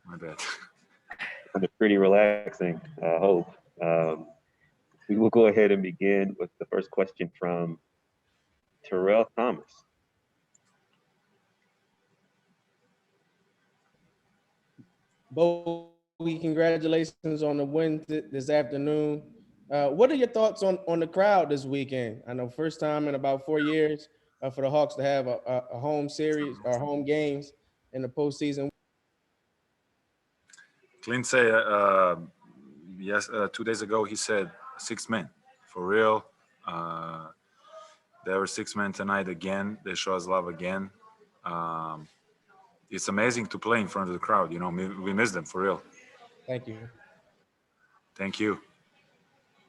My bad. Pretty relaxing, I hope. We will go ahead and begin with the first question from Terrell Thomas. Bogey, congratulations on the win this afternoon. What are your thoughts on the crowd this weekend? I know first time in about 4 years for the Hawks to have a home series or home games in the postseason. Clint said, yes, 2 days ago, he said 6 men. For real. There were 6 men tonight again. They show us love again. It's amazing to play in front of the crowd. You know, we miss them for real. Thank you. Thank you.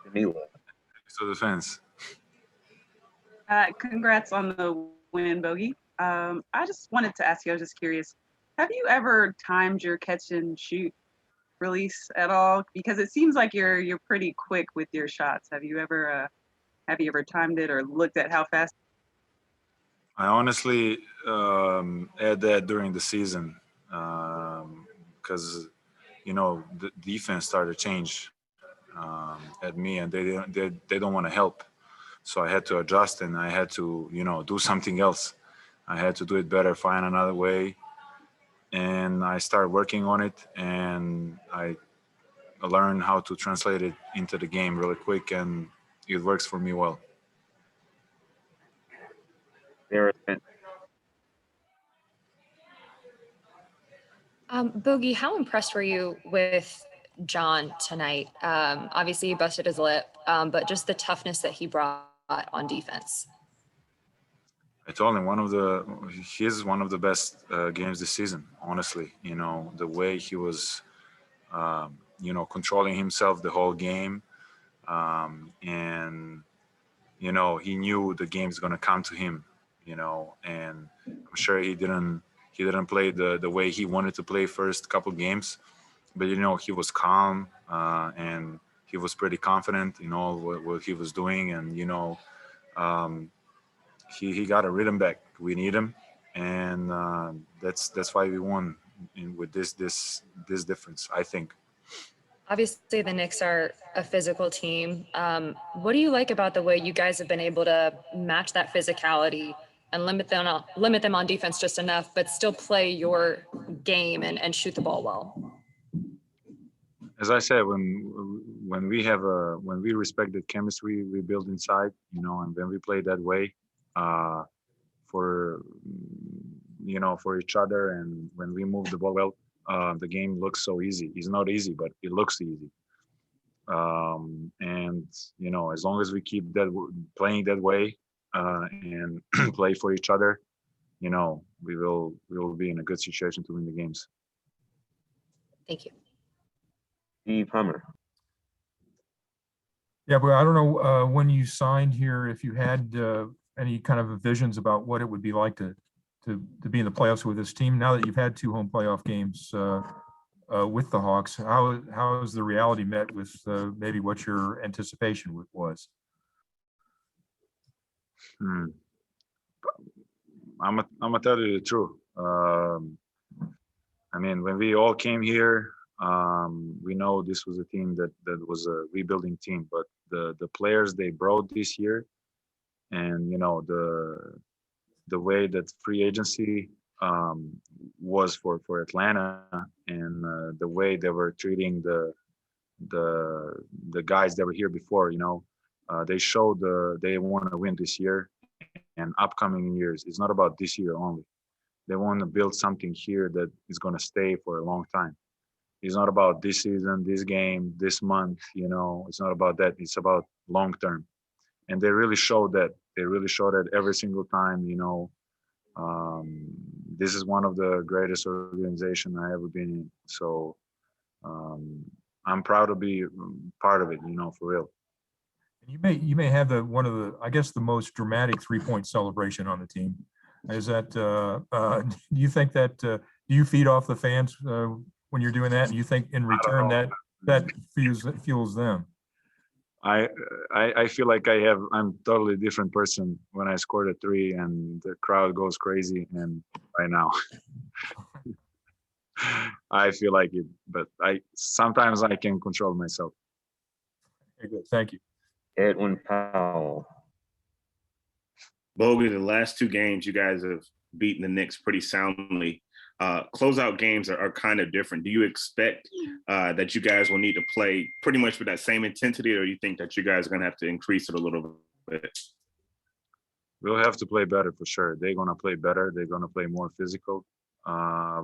Jamila. Thanks to the fans. Congrats on the win, Bogey. I just wanted to ask you, I was just curious, have you ever timed your catch and shoot release at all? Because it seems like you're pretty quick with your shots. Have you ever timed it or looked at how fast? I honestly had that during the season because, you know, the defense started to change at me, and they don't want to help. So I had to adjust, and I had to, you know, do something else. I had to do it better, find another way. And I started working on it, and I learned how to translate it into the game really quick, and it works for me well. Bogey, how impressed were you with John tonight? Obviously, he busted his lip, but just the toughness that he brought on defense. I told him he's one of the best games this season. Honestly, you know, the way he was, you know, controlling himself the whole game, and you know, he knew the game's gonna come to him, you know, and I'm sure he didn't play the way he wanted to play first couple games, but you know, he was calm and he was pretty confident in all what he was doing, and you know, he got a rhythm back. We need him, and that's why we won with this difference, I think. Obviously, the Knicks are a physical team. What do you like about the way you guys have been able to match that physicality and limit them on defense just enough, but still play your game and shoot the ball well? As I said, when we respect the chemistry we build inside, you know, and when we play that way, for you know, for each other, and when we move the ball well, the game looks so easy. It's not easy, but it looks easy. And you know, as long as we keep playing that way and play for each other, you know, we will be in a good situation to win the games. Thank you. Steve Hummer. Yeah, but I don't know when you signed here, if you had any kind of visions about what it would be like to be in the playoffs with this team. Now that you've had 2 home playoff games with the Hawks, how is the reality met with maybe what your anticipation was? I'm gonna tell you the truth. I mean, when we all came here, we know this was a team that was a rebuilding team, but the players they brought this year, and you know, the way that free agency was for Atlanta, and the way they were treating the guys that were here before, you know, they showed they want to win this year and upcoming years. It's not about this year only. They want to build something here that is going to stay for a long time. It's not about this season, this game, this month, you know, it's not about that. It's about long term. And they really showed that. They really showed that every single time, you know. This is one of the greatest organizations I ever been in. So I'm proud to be part of it, you know, for real. You may have one of the, I guess, the most dramatic 3-point celebration on the team. Is that do you think that do you feed off the fans when you're doing that? And you think in return that fuels them? I feel like I'm totally different person when I scored a 3 and the crowd goes crazy, and right now. I feel like it, but sometimes I can control myself. Very good. Thank you. Edwin Powell. Bogey, the last two games, you guys have beaten the Knicks pretty soundly. Closeout games are kind of different. Do you expect that you guys will need to play pretty much with that same intensity, or do you think that you guys are going to have to increase it a little bit? We'll have to play better for sure. They're gonna play better. They're gonna play more physical.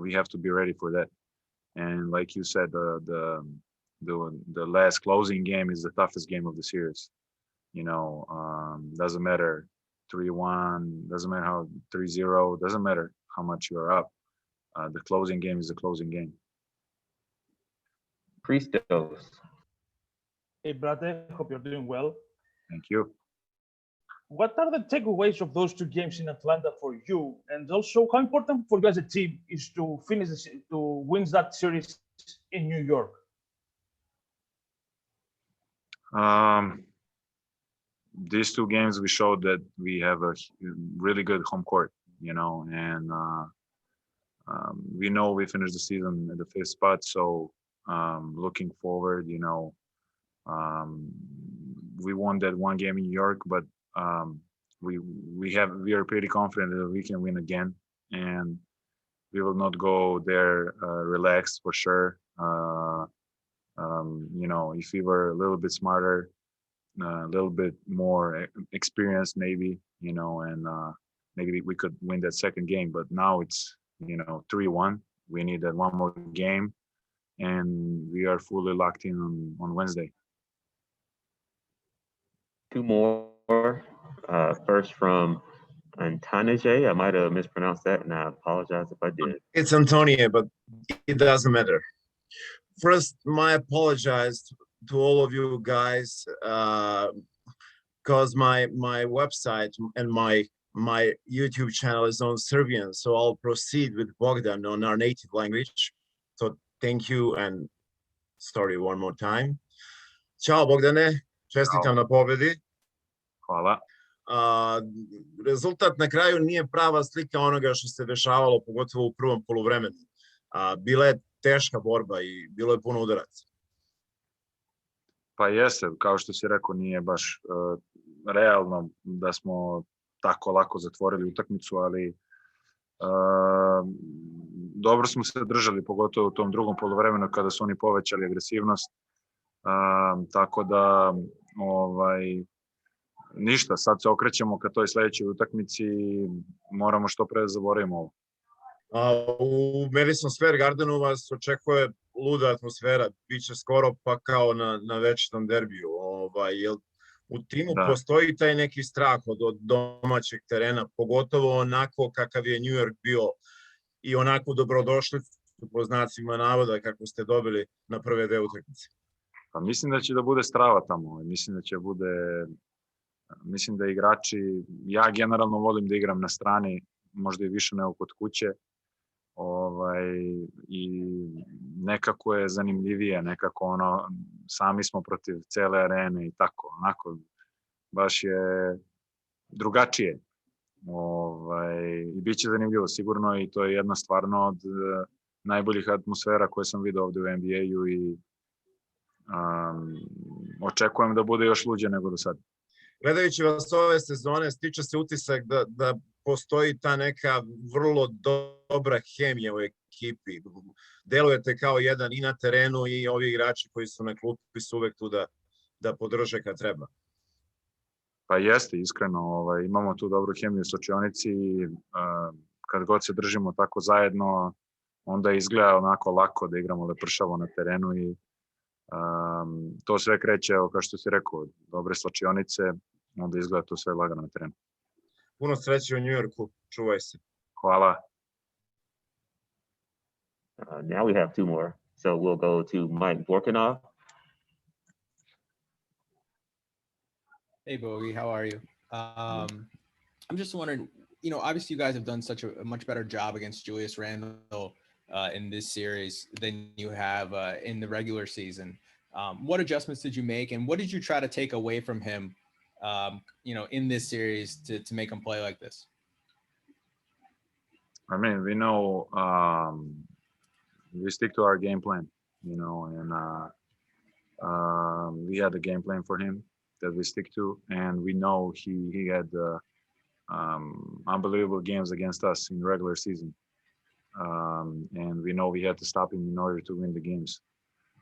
We have to be ready for that. And like you said, the last closing game is the toughest game of the series. Doesn't matter 3-1, doesn't matter how 3-0, doesn't matter how much you're up. The closing game is the closing game. Christos. Hey, brother, hope you're doing well. Thank you. What are the takeaways of those two games in Atlanta for you? And also, how important for you as a team is to win that series in New York? These two games we showed that we have a really good home court, and we know we finished the season at the 5th spot. So looking forward, we won that one game in New York, but we are pretty confident that we can win again, and we will not go there relaxed for sure. If we were a little bit smarter, a little bit more experienced, maybe, and maybe we could win that second game. But now it's 3-1. We need that one more game, and we are fully locked in on Wednesday. Two more. First from Antonije. I might have mispronounced that, and I apologize if I did. It's Antonio, but it doesn't matter. First, my apologize to all of you guys, because my website and my YouTube channel is on Serbian, so I'll proceed with Bogdan on our native language. So thank you, and sorry one more time. Ćao Bogdane, čestitam na pobedi. Hvala. Rezultat na kraju nije prava slika onoga što se dešavalo, pogotovo u prvom poluvremenu. Bila je teška borba i bilo je puno udaraca. Pa jeste, kao što si rekao, nije baš realno da smo tako lako zatvorili utakmicu, ali dobro smo se držali, pogotovo u tom drugom poluvremenu kada su oni povećali agresivnost. Tako da ništa, sad se okrećemo ka toj sledećoj utakmici i moramo što pre da zaboravimo ovo. U Madison Square Gardenu vas očekuje luda atmosfera, biće skoro pa kao na večitom derbiju. Jel u timu postoji taj neki strah od domaćeg terena, pogotovo onako kakav je New York bio i onako dobrodošlicu po znacima navoda kako ste dobili na prve dve utakmice? Pa mislim da će da bude strava tamo, mislim da igrači, ja generalno volim da igram na strani, možda i više nego kod kuće, i nekako je zanimljivije, nekako sami smo protiv cele arene i tako, onako, baš je drugačije. I bit će zanimljivo sigurno, i to je jedna stvarno od najboljih atmosfera koje sam vidio ovde u NBA-u i očekujem da bude još luđe nego do sada. Gledajući vas ove sezone, stiče se utisak da postoji ta neka vrlo dobra hemija u ekipi. Delujete kao jedan i na terenu, i ovi igrači koji su na klupi su uvek tu da podrže kad treba. Pa jeste, iskreno, imamo tu dobru hemiju u slačionici i kad god se držimo tako zajedno, onda izgleda onako lako da igramo lepršavo na terenu i to sve kreće, kao što si rekao, dobre slačionice, onda izgleda to sve lagano na terenu. Puno sreće u New Yorku, čuvaj se. Hvala. Now we have two more. So we'll go to Mike Borkinov. Hey, Bogey, how are you? I'm just wondering, obviously you guys have done such a much better job against Julius Randle in this series than you have in the regular season. What adjustments did you make, and what did you try to take away from him, in this series to make him play like this? I mean, we know we stick to our game plan, and we had a game plan for him that we stick to, and we know he had unbelievable games against us in regular season, and we know we had to stop him in order to win the games.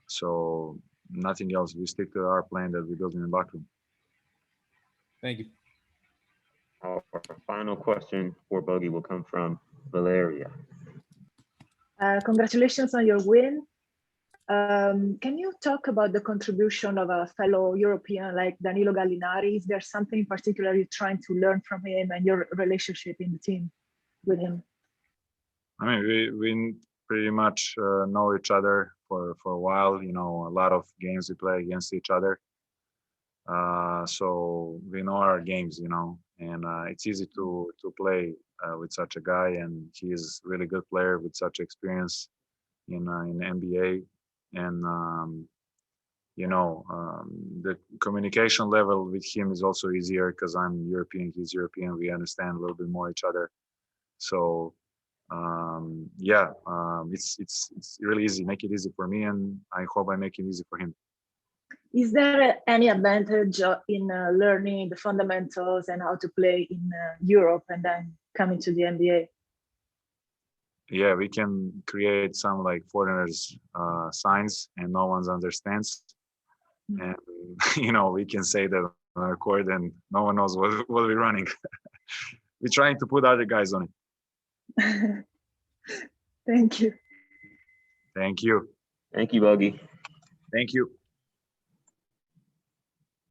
So nothing else. We stick to our plan that we built in the locker room. Thank you. Our final question for Bogey will come from Valeria. Congratulations on your win. Can you talk about the contribution of a fellow European like Danilo Gallinari? Is there something in particular you're trying to learn from him and your relationship in the team with him? I mean, we pretty much know each other for a while. A lot of games we play against each other. So we know our games, and it's easy to play with such a guy, and he is a really good player with such experience in the NBA. And the communication level with him is also easier because I'm European, he's European. We understand a little bit more each other. So it's really easy. Make it easy for me, and I hope I make it easy for him. Is there any advantage in learning the fundamentals and how to play in Europe and then coming to the NBA? Yeah, we can create some like foreigners signs and no one understands, and we can say that on the court and no one knows what we're running. We're trying to put other guys on it. Thank you. Thank you. Thank you, Bogey. Thank you.